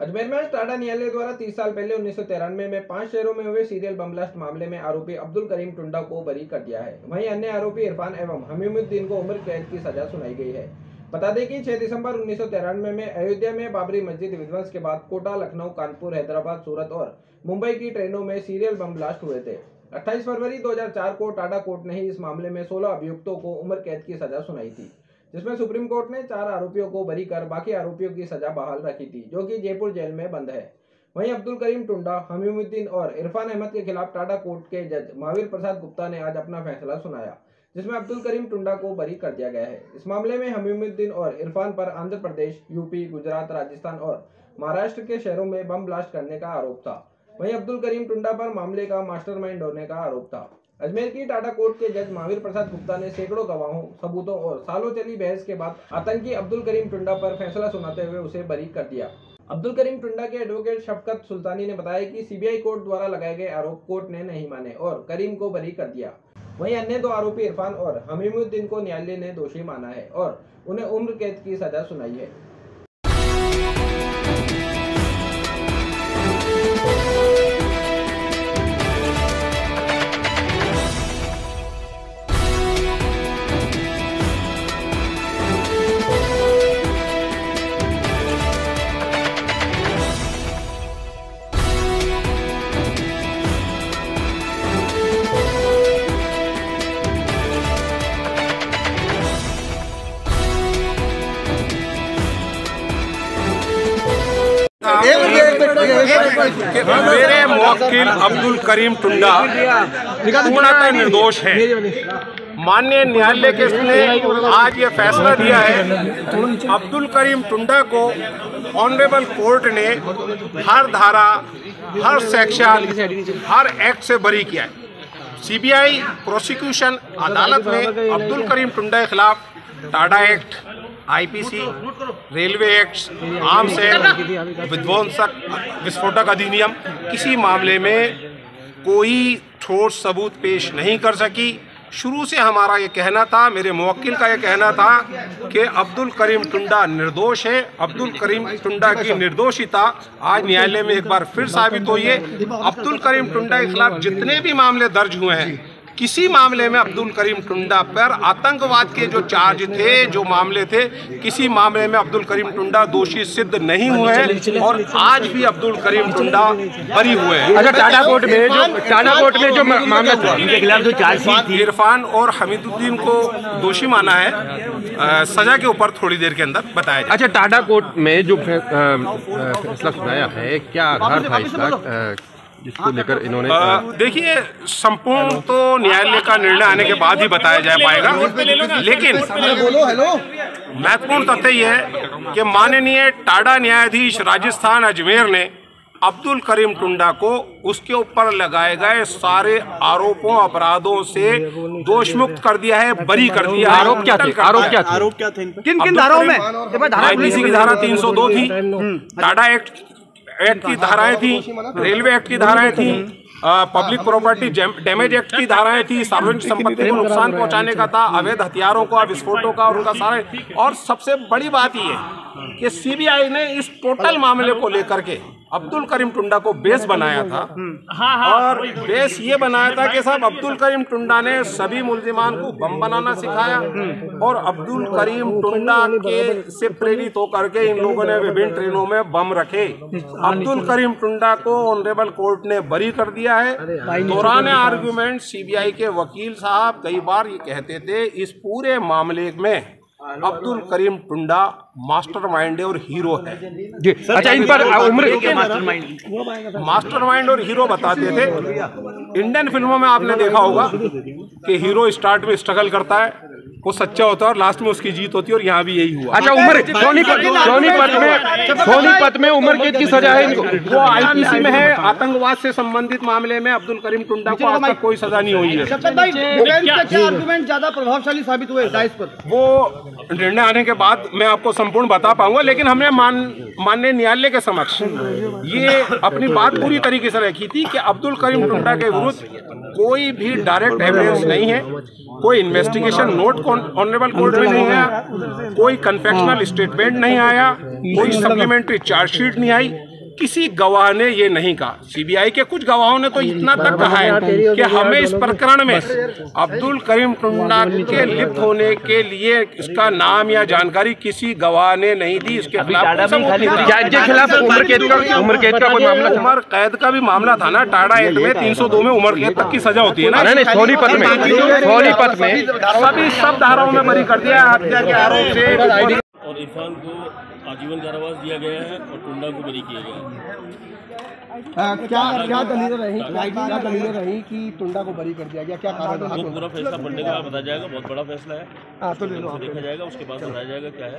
अजमेर में टाडा न्यायालय द्वारा 30 साल पहले 1993 में 5 शहरों में हुए सीरियल बम ब्लास्ट मामले में आरोपी अब्दुल करीम टुंडा को बरी कर दिया है। वहीं अन्य आरोपी इरफान एवं हमीमुद्दीन को उम्र कैद की सजा सुनाई गई है। बता दें कि 6 दिसंबर 1993 में अयोध्या में बाबरी मस्जिद विध्वंस के बाद कोटा, लखनऊ, कानपुर, हैदराबाद, सूरत और मुंबई की ट्रेनों में सीरियल बम ब्लास्ट हुए थे। 28 फरवरी 2004 को टाडा कोर्ट ने ही इस मामले में 16 अभियुक्तों को उम्र कैद की सजा सुनाई थी, जिसमें सुप्रीम कोर्ट ने 4 आरोपियों को बरी कर बाकी आरोपियों की सजा बहाल रखी थी, जो कि जयपुर जेल में बंद है। वहीं अब्दुल करीम टुंडा, हमीमुद्दीन और इरफान अहमद के खिलाफ टाडा कोर्ट के जज महावीर प्रसाद गुप्ता ने आज अपना फैसला सुनाया, जिसमें अब्दुल करीम टुंडा को बरी कर दिया गया है। इस मामले में हमीमुद्दीन और इरफान पर आंध्र प्रदेश, यूपी, गुजरात, राजस्थान और महाराष्ट्र के शहरों में बम ब्लास्ट करने का आरोप था। वहीं अब्दुल करीम टुंडा पर मामले का मास्टरमाइंड होने का आरोप था। अजमेर की टाडा कोर्ट के जज महावीर प्रसाद गुप्ता ने सैकड़ों गवाहों, सबूतों और सालों चली बहस के बाद आतंकी अब्दुल करीम टुंडा पर फैसला सुनाते हुए उसे बरी कर दिया। अब्दुल करीम टुंडा के एडवोकेट शफकत सुल्तानी ने बताया कि सीबीआई कोर्ट द्वारा लगाए गए आरोप कोर्ट ने नहीं माने और करीम को बरी कर दिया। वहीं अन्य 2 आरोपी इरफान और हमीमुद्दीन को न्यायालय ने दोषी माना है और उन्हें उम्र कैद की सजा सुनाई है। मेरे मुवक्किल अब्दुल करीम टुंडा पूर्णतः निर्दोष है। माननीय न्यायालय ने आज ये फैसला दिया है। अब्दुल करीम टुंडा को ऑनरेबल कोर्ट ने हर धारा, हर सेक्शन, हर एक्ट से बरी किया है। सीबीआई प्रोसिक्यूशन अदालत ने अब्दुल करीम टुंडा के खिलाफ Tada act, IPC, railway act, arms act, विस्फोटक अधिनियम, किसी मामले में कोई ठोस सबूत पेश नहीं कर सकी। शुरू से हमारा ये कहना था, मेरे मुवक्किल का ये कहना था कि अब्दुल करीम टुंडा निर्दोष है। अब्दुल करीम टुंडा की निर्दोषिता आज न्यायालय में एक बार फिर साबित हुई है। अब्दुल करीम टुंडा के खिलाफ जितने भी मामले दर्ज हुए हैं, किसी मामले में अब्दुल करीम टुंडा पर आतंकवाद के जो चार्ज थे, जो मामले थे, किसी मामले में अब्दुल करीम टुंडा दोषी सिद्ध नहीं हुए हैं और आज भी अब्दुल करीम टुंडा बरी हुए हैं। अच्छा, टाडा कोर्ट में जो मामला था, इनके खिलाफ जो चार्जशीट थी, इरफान और हमीमुद्दीन को दोषी माना है। सजा के ऊपर थोड़ी देर के अंदर बताया जाए। अच्छा, टाडा कोर्ट में जो फैसला सुनाया है, क्या आधार था इसका जिसको लेकर इन्होंने? देखिए, संपूर्ण तो न्यायालय का निर्णय आने के बाद ही बताया जा पाएगा, लेकिन महत्वपूर्ण तथ्य यह है कि माननीय टाडा न्यायाधीश राजस्थान अजमेर ने अब्दुल करीम टुंडा को उसके ऊपर लगाए गए सारे आरोपों, अपराधों से दोषमुक्त कर दिया है, बरी कर दिया है। आरोप क्या थे? किन धाराओं में? आईपीसी की धारा 302 थी, टाडा एक्ट की धाराएं थी, रेलवे एक्ट की धाराएं थी, पब्लिक प्रॉपर्टी डैमेज एक्ट की धाराएं थी, सार्वजनिक संपत्ति को नुकसान पहुंचाने का था, अवैध हथियारों का, विस्फोटों का और उनका सारे। और सबसे बड़ी बात ये है कि सीबीआई ने इस टोटल मामले को लेकर के अब्दुल करीम टुंडा को बेस बनाया था। और बेस ये बनाया था कि साहब अब्दुल करीम टुंडा ने सभी मुल्जिमान को बम बनाना सिखाया और अब्दुल करीम टुंडा के से प्रेरित होकर के इन लोगों ने विभिन्न ट्रेनों में बम रखे। अब्दुल करीम टुंडा को ऑनरेबल कोर्ट ने बरी कर दिया है। दौरान आर्गुमेंट सीबीआई के वकील साहब कई बार ये कहते थे, इस पूरे मामले में अब्दुल करीम टुंडा मास्टरमाइंड और हीरो है। अच्छा, इन पर उम्र मास्टरमाइंड और हीरो बताते थे। इंडियन फिल्मों में आपने देखा होगा कि हीरो स्टार्ट में स्ट्रगल करता है, वो सच्चा होता है और लास्ट में उसकी जीत होती है, और यहाँ भी यही हुआ। अच्छा, उम्र सोनीपत में उम्र कैद की सजा है इनको। वो आईपीसी में है। आतंकवाद से संबंधित मामले में अब्दुल करीम टुंडा को आज तक कोई सजा नहीं हुई है। आर्गुमेंट ज्यादा प्रभावशाली साबित हुए पर वो निर्णय आने के बाद मैं आपको संपूर्ण बता पाऊंगा, लेकिन हमने माननीय न्यायालय के समक्ष ये अपनी बात पूरी तरीके से रखी थी कि अब्दुल करीम टुंडा के विरुद्ध कोई भी डायरेक्ट एविडेंस नहीं है, कोई इन्वेस्टिगेशन नोट ऑनरेबल कोर्ट में नहीं आया, कोई कन्फेक्शनल स्टेटमेंट नहीं आया, कोई सप्लीमेंट्री चार्जशीट नहीं आई। किसी गवाह ने ये नहीं कहा। सीबीआई के कुछ गवाहों ने तो इतना तक कहा है कि हमें इस प्रकरण में अब्दुल करीम टुंडा के लिप्त होने के लिए उसका नाम या जानकारी किसी गवाह ने नहीं दी। इसके खिलाफ उम्र कैद का भी मामला था ना। टाडा एक्ट में 302 में उम्र कैद तक की सजा होती है ना। सोनीपत में सभी सब धाराओं में बरी कर दिया हत्या के आरोप से। और इरफान को आजीवन कारावास दिया गया है और टुंडा को बरी किया गया है। क्या दलीलें रही कि टुंडा को बरी कर दिया गया, क्या कारण रहा? वो पूरा फैसला पढ़ने के बाद बताया जाएगा। बहुत बड़ा फैसला है, तो देखा जाएगा, उसके बाद बताया जाएगा क्या है।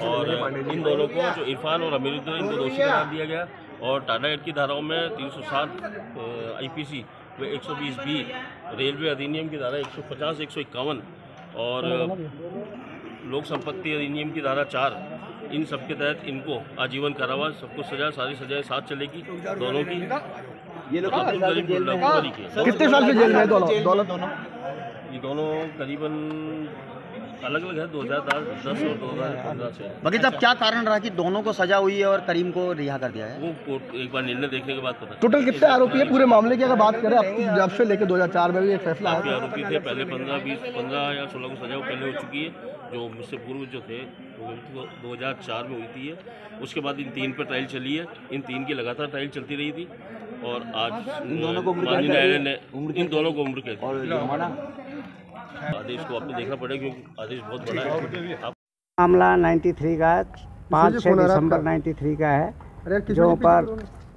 और इन दोनों को, जो इरफान और अमीरुद्दीन, इनको दोषी करार दिया गया। और टाडा एक्ट की धाराओं में 307 IPC व 120B, रेलवे अधिनियम की धारा 150, 151 और लोक संपत्ति अधिनियम की धारा 4, इन सब के तहत इनको आजीवन कारावास, सबको सजा, सारी सजाएं साथ चलेगी दोनों की। ये लोग अब्दुल करीम टुंडा को बरी किया। कितने साल से जेल में दोनों? ये दोनों करीबन अलग अलग है, 2010 और 2015 से। बाकी साहब, क्या कारण रहा कि दोनों को सजा हुई है और करीम को रिहा कर दिया है? वो कोर्ट एक बार निर्णय देखने के बाद पता। टोटल कितने आरोपी है पूरे मामले की अगर बात करें? जब से लेकर 2004 में भी एक फैसला है। आरोपी थे पहले 15 या 16 को सजा पहले हो चुकी है। जो मुझसे पूर्व जो थे वो 2004 में हुई थी। उसके बाद इन 3 पर ट्रायल चली है। इन 3 की लगातार ट्रायल चलती रही थी और आज माननीय न्यायालय ने इन दोनों को उम्र कैद। आदेश को आपको देखना पड़ेगा क्योंकि आदेश बहुत बड़ा है। मामला 93 का है, 5-6 दिसंबर 93 का है, जो पर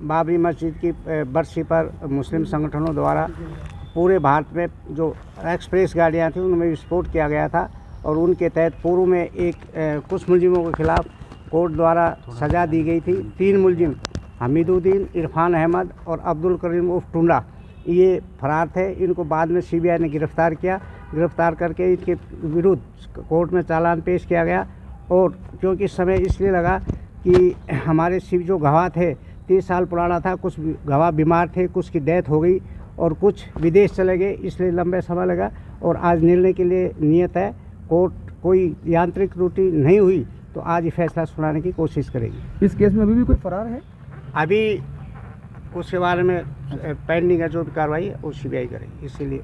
बाबरी मस्जिद की बरसी पर मुस्लिम संगठनों द्वारा पूरे भारत में जो एक्सप्रेस गाड़ियां थी उनमें विस्फोट किया गया था। और उनके तहत पूर्व में कुछ मुलजिमों के खिलाफ कोर्ट द्वारा सज़ा दी गई थी। 3 मुलजिम हमीदुद्दीन, इरफान अहमद और अब्दुल करीम उर्फ टुंडा ये फरार थे। इनको बाद में CBI ने गिरफ़्तार किया। गिरफ़्तार करके इनके विरुद्ध कोर्ट में चालान पेश किया गया। और क्योंकि समय इसलिए लगा कि हमारे जो गवाह थे 30 साल पुराना था, कुछ गवाह बीमार थे, कुछ की डेथ हो गई और कुछ विदेश चले गए, इसलिए लंबे समय लगा। और आज निर्णय के लिए नियत है। कोर्ट कोई यांत्रिक त्रुटि नहीं हुई तो आज ये फैसला सुनाने की कोशिश करेगी। इस केस में अभी भी कोई फरार है? अभी उसके बारे में पेंडिंग है, जो भी कार्रवाई है वो CBI करेगी। इसीलिए